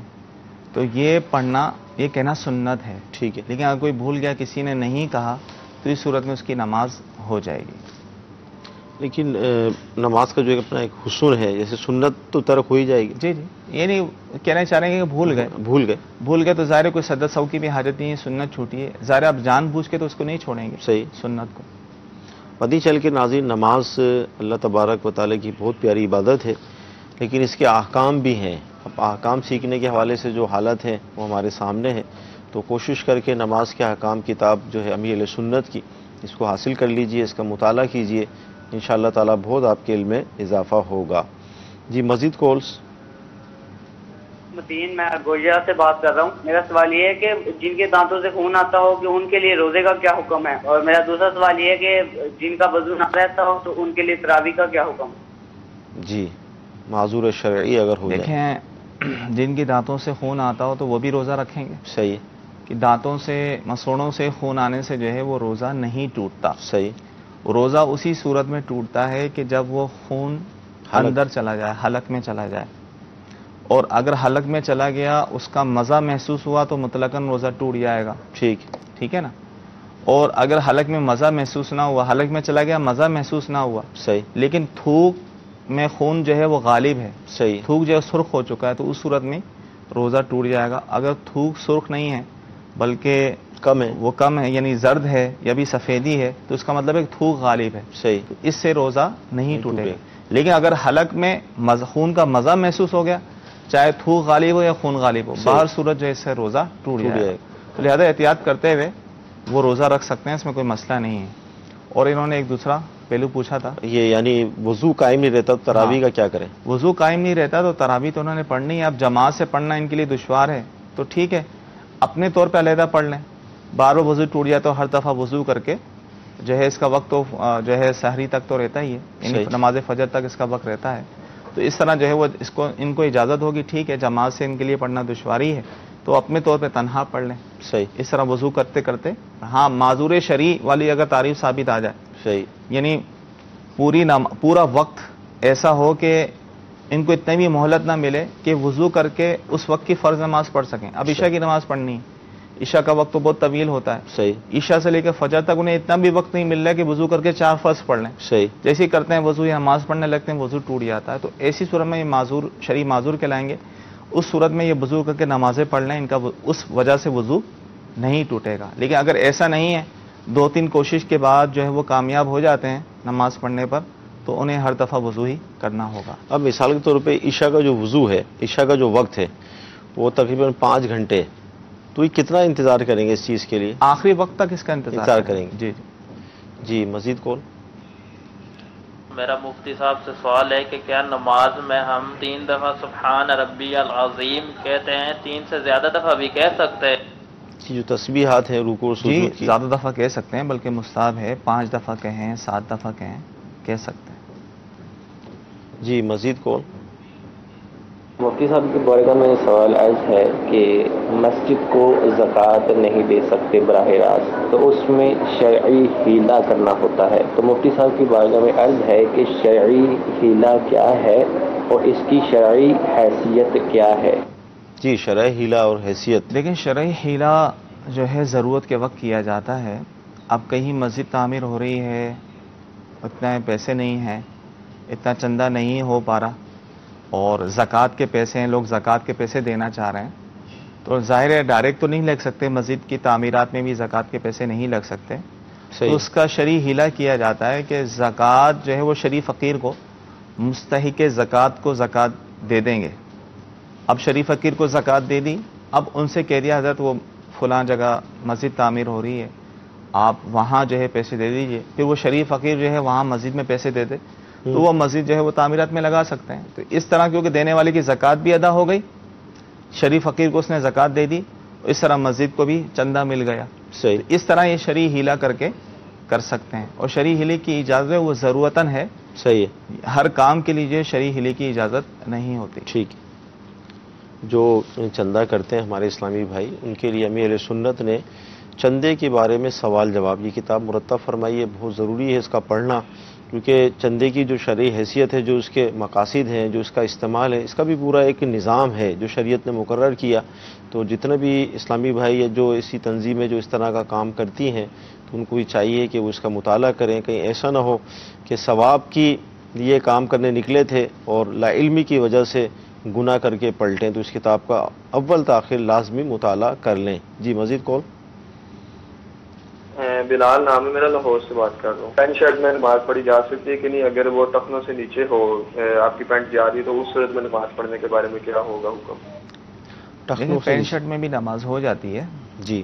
تو یہ پڑھنا، یہ کہنا سنت ہے. ٹھیک ہے. لیکن اگر کوئی بھول گیا، کسی نے نہیں کہا، تو اس صورت میں اس کی نماز ہو جائے گی. لیکن نماز کا جو اپنا ایک حسن ہے، جیسے سنت تو ترک ہو ہی جائے گی. جی جی، یہ نہیں کہنا چاہ رہے ہیں کہ بھول گئے تو ظاہر کوئی سجدہ سہو کی بھی حاجت نہیں ہے، سنت چھوٹی ہے. ظاہر آپ جان بوجھ کے تو اس کو نہیں چھوڑیں گے، صحیح سنت کو. پتہ چل کے ناظرین، نماز اللہ تبارک و تعالیٰ کی بہت پیاری عبادت ہے، لیکن اس کے احکام بھی ہیں. اب احکام سیکھنے کے حوالے سے جو حالت ہے وہ ہمارے سامنے ہے، تو کوشش کر کے نماز کے احکام کتاب جو ہے امیر سنت کی، اس کو حاصل کر لیجئے، اس کا مطالعہ کیجئے، انشاءاللہ تعالیٰ بہت آپ کے علم میں اضافہ ہوگا. جی مزید کالز. متین، میں گوجرا سے بات کر رہا ہوں. میرا سوال یہ ہے کہ جن کے دانتوں سے خون آتا ہو کہ ان کے لیے روزے کا کیا حکم ہے، اور میرا دوسرا سوال یہ ہے کہ جن کا وضو نہ رہتا ہو تو ان کے لیے تراویح کا کیا حکم ہے؟ جی معذور شرعی اگر ہو جائے. دیکھیں، جن کے دانتوں سے خون آتا ہو تو وہ بھی روزہ رکھیں گے. صحیح. کہ دانتوں سے، مسوڑوں سے خون آنے سے جو ہے وہ روزہ نہیں ٹوٹتا. صحیح. روزہ اسی صورت میں ٹوٹتا ہے کہ جب وہ خون اندر چلا جائے، حلق میں چلا جائے. اور اگر حلق میں چلا گیا، اس کا مزہ محسوس ہوا تو مطلقاً روزہ ٹوٹ جائے گا. ٹھیک ہے نا. اور اگر حلق میں مزہ محسوس نہ ہوا، حلق میں چلا گیا، مزہ محسوس نہ ہوا، صحیح، لیکن تھوک میں خون جو ہے وہ غالب ہے، صحیح، تھوک جو ہے سرخ ہو چکا ہے، تو اس صورت میں روزہ ٹوٹ جائے گا. اگر تھوک سرخ نہیں ہے بلکہ وہ کم ہے، یعنی زرد ہے یا بھی سفیدی ہے، تو اس کا مطلب ہے کہ تھوک غالب ہے. صحیح. تو اس سے روزہ نہیں ٹوٹے گا. لیکن اگر حلق میں خون کا مزہ محسوس ہو گیا، چاہے تھوک غالب ہو یا خون غالب ہو، باہر صورت جو ہے اس سے روزہ ٹوٹ جائے گا. تو لہذا احتیاط کرتے ہوئے وہ روزہ رکھ سکتے ہیں، اس میں کوئی مسئلہ نہیں ہے. اور انہوں نے ایک دوسرا پہلو پوچھا تھا، یہ یعنی وضو قائم نہیں رہتا تو تراویح کا کیا کریں؟ وضو قائم نہیں رہتا تو تراویح تو انہوں نے پڑھنی ہے. اب جماعت سے پڑھنا ان کے لیے دشوار ہے تو ٹھیک ہے، اپنے طور پہ علیحدہ پڑھ لیں. بار بار وضو ٹوٹ جائے تو ہر دفعہ وضو کر کے جو ہے اس کا وقت تو جو ہے سحری تک تو رہتا ہی ہے، یعنی نماز فجر تک اس کا وقت رہتا ہے. تو اس طرح جو ہے وہ ان کو اجازت ہوگی. ٹھیک ہے، جماعت سے ان کے لیے پڑھنا دشواری ہے تو اپنے طور پہ تنہا پڑھ لیں. صحیح. اس طرح وضو کرتے کرتے. ہاں، معذور شرعی والی اگر تعریف ثابت آ جائے، صحیح، یعنی پورا وقت ایسا ہو کہ ان کو اتنی بھی مہلت نہ ملے کہ وضو کر کے اس وقت کی فرض نماز پڑھ سکیں. اب عشاء کی نماز پڑھنی ہے، عشاء کا وقت تو بہت طویل ہوتا ہے. صحیح. عشاء سے لے کے فجر تک انہیں اتنا بھی وقت نہیں مل رہا ہے کہ وضو کر کے 4 فرض پڑھ لیں. صحیح. جیسے ہی کرتے ہیں وضو یا نماز پڑھنے لگتے ہیں وضو ٹوٹ جاتا ہے. تو ایسی صورت میں یہ معذور، شرعی معذور کہلائیں گے. اس صورت میں یہ وضو کر کے نمازیں پڑھ لیں، ان کا اس وجہ سے وضو نہیں ٹوٹے گا. لیکن اگر ایسا نہیں ہے، 2-3 کوشش کے بعد جو ہے وہ کامیاب ہو جاتے ہیں نماز پڑھنے پر، تو انہیں ہر دفعہ وضو ہی کرنا ہوگا. اب مثال کے طور پہ عشاء کا جو وضو ہے، عشاء کا جو وقت ہے وہ تقریباً 5 گھنٹے، تو یہ کتنا انتظار کریں گے اس چیز کے لیے؟ آخری وقت تک اس کا انتظار کریں گے. جی مزید کون؟ میرا مفتی صاحب سے سوال ہے کہ کیا نماز میں ہم 3 دفعہ سبحان ربی العظیم کہتے ہیں، 3 سے زیادہ دفعہ بھی کہہ سکتے ہیں؟ جو تسبیحات ہیں رکوع سجود کی، زیادہ دفعہ کہہ سکتے ہیں، بلکہ مستحب ہے 5 دفعہ کہیں، 7 دفعہ کہیں، کہہ سکتے ہیں. جی مزید کون؟ مفتی صاحب کے بارگاہ میں سوال عرض ہے کہ مسجد کو زکوٰۃ نہیں دے سکتے براہ راست، تو اس میں شرعی حیلہ کرنا ہوتا ہے. تو مفتی صاحب کی بارگاہ میں عرض ہے کہ شرعی حیلہ کیا ہے اور اس کی شرعی حیثیت کیا ہے؟ جی شرعی حیلہ اور حیثیت. لیکن شرعی حیلہ جو ہے ضرورت کے وقت کیا جاتا ہے. اب کہیں مسجد تعمیر ہو رہی ہے اتنے پیسے نہیں ہیں, اتنا چندہ نہیں ہو پا رہا, اور زکوٰۃ کے پیسے ہیں, لوگ زکوٰۃ کے پیسے دینا چاہ رہے ہیں, تو ظاہر ہے ڈائریکٹ تو نہیں لگ سکتے, مسجد کی تعمیرات میں بھی زکوٰۃ کے پیسے نہیں لگ سکتے. تو اس کا شرعی ہیلہ کیا جاتا ہے کہ زکوٰۃ جو ہے وہ شریف فقیر کو, مستحق زکوٰۃ کو زکوٰۃ دے دیں گے. اب شریف فقیر کو زکوٰۃ دے دی, اب ان سے کہہ دیا حضرت وہ فلاں جگہ مسجد تعمیر ہو رہی ہے, آپ وہاں جو ہے پیسے دے دیجئے. پھر وہ شریف فقیر جو ہے وہاں مسجد میں پیسے دے دے, تو وہ مسجد جو ہے وہ تعمیرات میں لگا سکتے ہیں. تو اس طرح کیونکہ دینے والے کی زکوٰۃ بھی ادا ہو گئی, شریف فقیر کو اس نے زکوٰۃ دے دی, اس طرح مسجد کو بھی چندہ مل گیا. اس طرح یہ شرعی ہیلہ کر کے کر سکتے ہیں, اور شرعی ہیلے کی اجازت وہ ضرورتاً ہے. صحیح ہے, ہر کام کے لیے شرعی ہیلے کی اجازت نہیں ہوتی. ٹھیک ہے. جو چندہ کرتے ہیں ہمارے اسلامی بھائی, ان کے لیے امیر سنت نے چندے کے بارے میں سوال جواب یہ کتاب مرتب فرمائی ہے. بہت ضروری ہے اس کا پڑھنا, کیونکہ چندے کی جو شرعی حیثیت ہے, جو اس کے مقاصد ہیں, جو اس کا استعمال ہے, اس کا بھی پورا ایک نظام ہے جو شریعت نے مقرر کیا. تو جتنے بھی اسلامی بھائی یا جو اسی تنظیمیں جو اس طرح کا کام کرتی ہیں, تو ان کو بھی چاہیے کہ وہ اس کا مطالعہ کریں. کہیں ایسا نہ ہو کہ ثواب کی لیے کام کرنے نکلے تھے اور لا علمی کی وجہ سے گناہ کر کے پلٹیں. تو اس کتاب کا اول تاخیر لازمی مطالعہ کر لیں. جی مزید کال. بلال نام ہے میرا, لاہور سے بات کر رہا ہوں. پینٹ شرٹ میں نماز پڑھی جا سکتی ہے کہ نہیں؟ اگر وہ ٹخنوں سے نیچے ہو, آپ کی پینٹ جا رہی ہے, تو اس صورت میں نماز پڑھنے کے بارے میں کیا ہوگا حکم؟ پینٹ شرٹ میں بھی نماز ہو جاتی ہے. جی.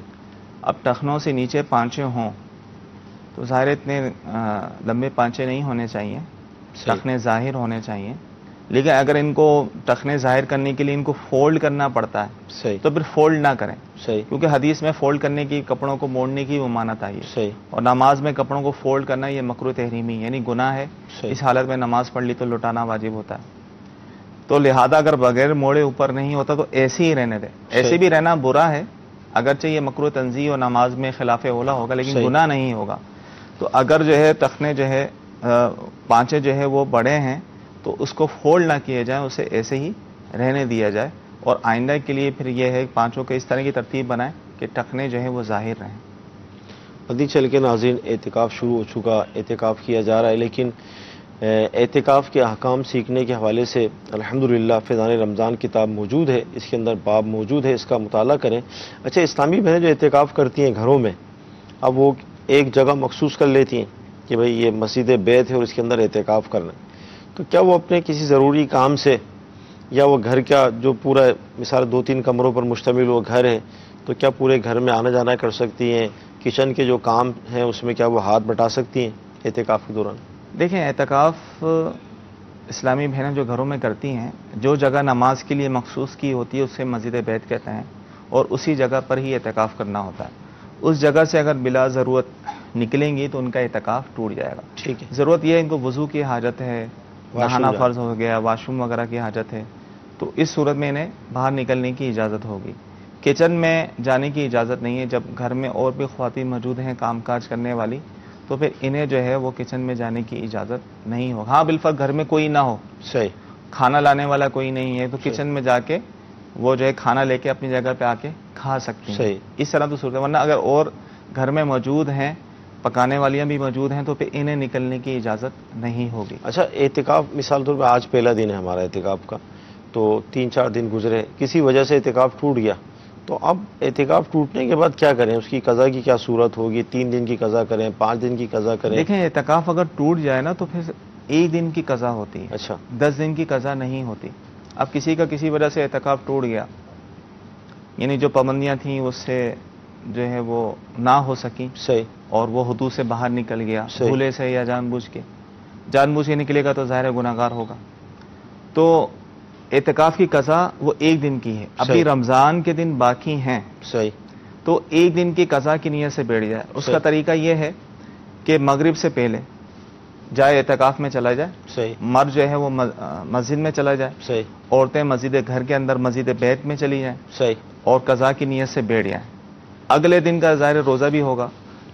اب ٹخنوں سے نیچے پانچے ہوں تو ظاہر اتنے لمبے پانچے نہیں ہونے چاہیے, ٹخنے ظاہر ہونے چاہیے. لیکن اگر ان کو ٹخنے ظاہر کرنے کے لیے ان کو فولڈ کرنا پڑتا ہے, تو پھر فولڈ نہ کریں. کیونکہ حدیث میں فولڈ کرنے کی, کپڑوں کو موڑنے کی ممانعت آئی ہے. اور نماز میں کپڑوں کو فولڈ کرنا یہ مکروہ تحریمی یعنی گناہ ہے. اس حالت میں نماز پڑھ لی تو لٹانا واجب ہوتا ہے. تو لہذا اگر بغیر موڑے اوپر نہیں ہوتا تو ایسے ہی رہنے دیں. ایسے بھی رہنا برا ہے, اگرچہ یہ مکروہ تنزیہ اور نماز میں خلاف اولا ہوگا, لیکن گناہ نہیں ہوگا. تو اگر جو ہے ٹخنے جو ہے پانچے جو ہے وہ بڑے ہیں تو اس کو فولڈ نہ کیا جائے, اسے ایسے ہی رہنے دیا جائے. اور آئندہ کے لیے پھر یہ ہے پانچوں کے اس طرح کی ترتیب بنائیں کہ ٹخنے جو ہے وہ ظاہر رہیں. ادھی چل کے ناظرین, اعتکاف شروع ہو چکا, اعتکاف کیا جا رہا ہے, لیکن اعتکاف کے احکام سیکھنے کے حوالے سے الحمدللہ فیضان رمضان کتاب موجود ہے, اس کے اندر باب موجود ہے, اس کا مطالعہ کریں. اچھا, اسلامی بہنیں جو اعتکاف کرتی ہیں گھروں میں, اب وہ ایک جگہ مخصوص کر لیتی ہیں کہ بھئی یہ مسجد بیت ہے اور اس کے اندر اعتکاف کرنا ہے, تو کیا وہ اپنے کسی ضروری کام سے, یا وہ گھر کا جو پورا مثال 2-3 کمروں پر مشتمل وہ گھر ہے, تو کیا پورے گھر میں آنا جانا کر سکتی ہیں؟ کچن کے جو کام ہیں اس میں کیا وہ ہاتھ بٹا سکتی ہیں اعتکاف کے دوران؟ دیکھیں, اعتکاف اسلامی بہنیں جو گھروں میں کرتی ہیں, جو جگہ نماز کے لیے مخصوص کی ہوتی ہے اسے مسجد بیت کہتے ہیں, اور اسی جگہ پر ہی اعتکاف کرنا ہوتا ہے. اس جگہ سے اگر بلا ضرورت نکلیں گی تو ان کا اعتکاف ٹوٹ جائے گا. ٹھیک ہے. ضرورت یہ ہے ان کو وضو کی حاجت ہے, نہانا فرض ہو گیا, واش روم وغیرہ کی حاجت ہے, تو اس صورت میں انہیں باہر نکلنے کی اجازت ہوگی. کچن میں جانے کی اجازت نہیں ہے. جب گھر میں اور بھی خواتین موجود ہیں کام کاج کرنے والی, تو پھر انہیں جو ہے وہ کچن میں جانے کی اجازت نہیں ہو. ہاں بالفرض گھر میں کوئی نہ ہو, صحیح, کھانا لانے والا کوئی نہیں ہے, تو کچن میں جا کے وہ جو ہے کھانا لے کے اپنی جگہ پہ آ کے کھا سکتی ہیں. صحیح. اس طرح تو صورت ہے. ورنہ اگر اور گھر میں موجود ہیں, پکانے والیاں بھی موجود ہیں, تو پھر انہیں نکلنے کی اجازت نہیں ہوگی. اچھا, اعتکاف مثال طور پہ آج پہلا دن ہے ہمارا اعتکاف کا, تو 3-4 دن گزرے, کسی وجہ سے اعتکاف ٹوٹ گیا, تو اب اعتکاف ٹوٹنے کے بعد کیا کریں؟ اس کی قضا کی کیا صورت ہوگی؟ 3 دن کی قضا کریں, 5 دن کی قضا کریں؟ دیکھیں, اعتکاف اگر ٹوٹ جائے نا تو پھر 1 دن کی قضا ہوتی ہے. اچھا, 10 دن کی قضا نہیں ہوتی. اب کسی کا کسی وجہ سے اعتکاف ٹوٹ گیا, یعنی جو پابندیاں تھیں اس سے جو ہے وہ نہ ہو سکیں, صحیح, اور وہ حدود سے باہر نکل گیا, بھولے سے یا جان بوجھ کے نکلے گا تو ظاہر گناہ گار ہوگا. تو اعتکاف کی قضا وہ 1 دن کی ہے. ابھی رمضان کے دن باقی ہیں, صحیح, تو 1 دن کی قضا کی نیت سے بیٹھ جائے. اس کا طریقہ یہ ہے کہ مغرب سے پہلے جائے اعتکاف میں چلا جائے, صحیح, مرد جو ہے وہ مسجد میں چلا جائے, صحیح, عورتیں مسجد گھر کے اندر مسجد بیت میں چلی جائیں, صحیح, اور قضا کی نیت سے بیٹھ جائیں. اگلے دن کا ظاہر روزہ بھی ہوگا,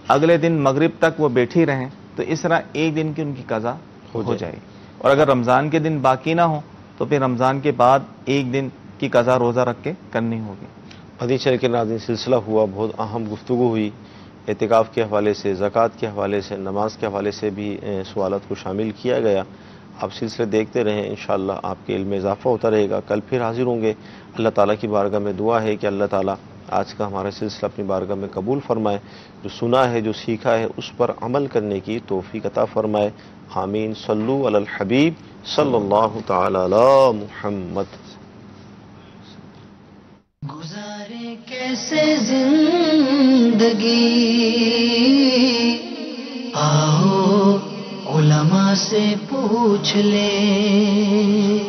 اگلے دن مغرب تک وہ بیٹھی رہیں, تو اس طرح 1 دن کی ان کی قضا ہو جائے گی. اور اگر رمضان کے دن باقی نہ ہو تو پھر رمضان کے بعد 1 دن کی قضا روزہ رکھ کے کرنی ہوگی. حدیث شریف کے ناظرین سلسلہ ہوا, بہت اہم گفتگو ہوئی, اعتکاف کے حوالے سے، زکوٰۃ کے حوالے سے، نماز کے حوالے سے بھی سوالات کو شامل کیا گیا۔ آپ سلسلے دیکھتے رہیں، انشاءاللہ آپ کے علم میں اضافہ ہوتا رہے گا۔ کل پھر حاضر ہوں گے۔ اللہ تعالیٰ کی بارگاہ میں دعا ہے کہ اللہ تعالیٰ آج کا ہمارا سلسلہ اپنی بارگاہ میں قبول فرمائے، جو سنا ہے، جو سیکھا ہے، اس پر عمل کرنے کی توفیق عطا فرمائے۔ آمین۔ صلو علی الحبیب صلی اللہ تعالی علی محمد۔ گزارے کیسے زندگی، آؤ علماء سے پوچھ لیں،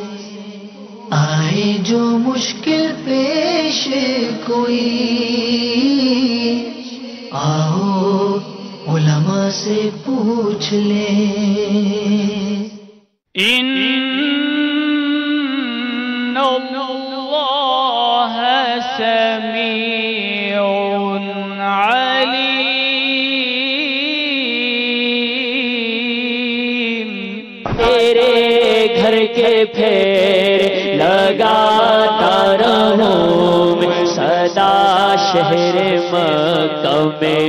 آئے جو مشکل پیش کوئی، آؤ علماء سے پوچھ لیں۔ ان اللہ سمیع علیم، تیرے گھر کے پھیر لگاتا رہوں میں، سدا شہر مکہ میں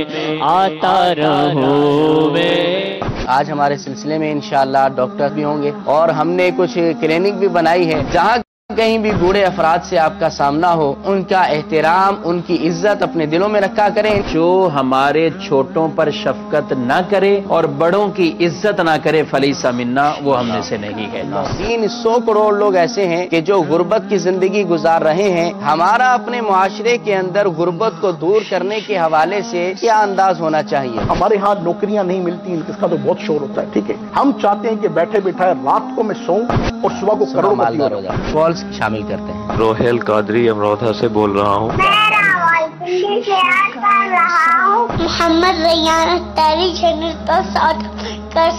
آتا رہوں میں۔ آج ہمارے سلسلے میں انشاءاللہ ڈاکٹر بھی ہوں گے، اور ہم نے کچھ کلینک بھی بنائی ہے جہاں کہیں بھی بوڑھے افراد سے آپ کا سامنا ہو، ان کا احترام، ان کی عزت اپنے دلوں میں رکھا کریں۔ جو ہمارے چھوٹوں پر شفقت نہ کرے اور بڑوں کی عزت نہ کرے فلیس منا، وہ ہم میں سے نہیں ہے۔ 300 کروڑ لوگ ایسے ہیں کہ جو غربت کی زندگی گزار رہے ہیں۔ ہمارا اپنے معاشرے کے اندر غربت کو دور کرنے کے حوالے سے کیا انداز ہونا چاہیے؟ ہمارے ہاں نوکریاں نہیں ملتی، اس کا تو بہت شور ہوتا ہے، ٹھیک ہے۔ ہم چاہتے ہیں کہ بیٹھے بیٹھائے رات کو میں سوؤں اور صبح کو کروڑوں مالدار ہو جائے۔ کالز شامل کرتے ہیں۔ روہیل قادری امروہہ سے بول رہا ہوں۔ محمد ریان اختاری چینل پر ساتھ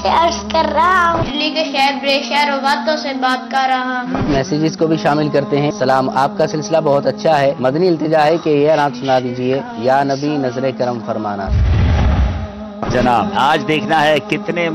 سے عرض کر رہا ہوں۔ دلی کے شہر بریشہ روباتوں سے بات کر رہا ہوں۔ میسیجز کو بھی شامل کرتے ہیں۔ سلام، آپ کا سلسلہ بہت اچھا ہے، مدنی التجا ہے کہ یہ رات سنا دیجئے، یا نبی نظر کرم فرمانا۔ جناب آج دیکھنا ہے کتنے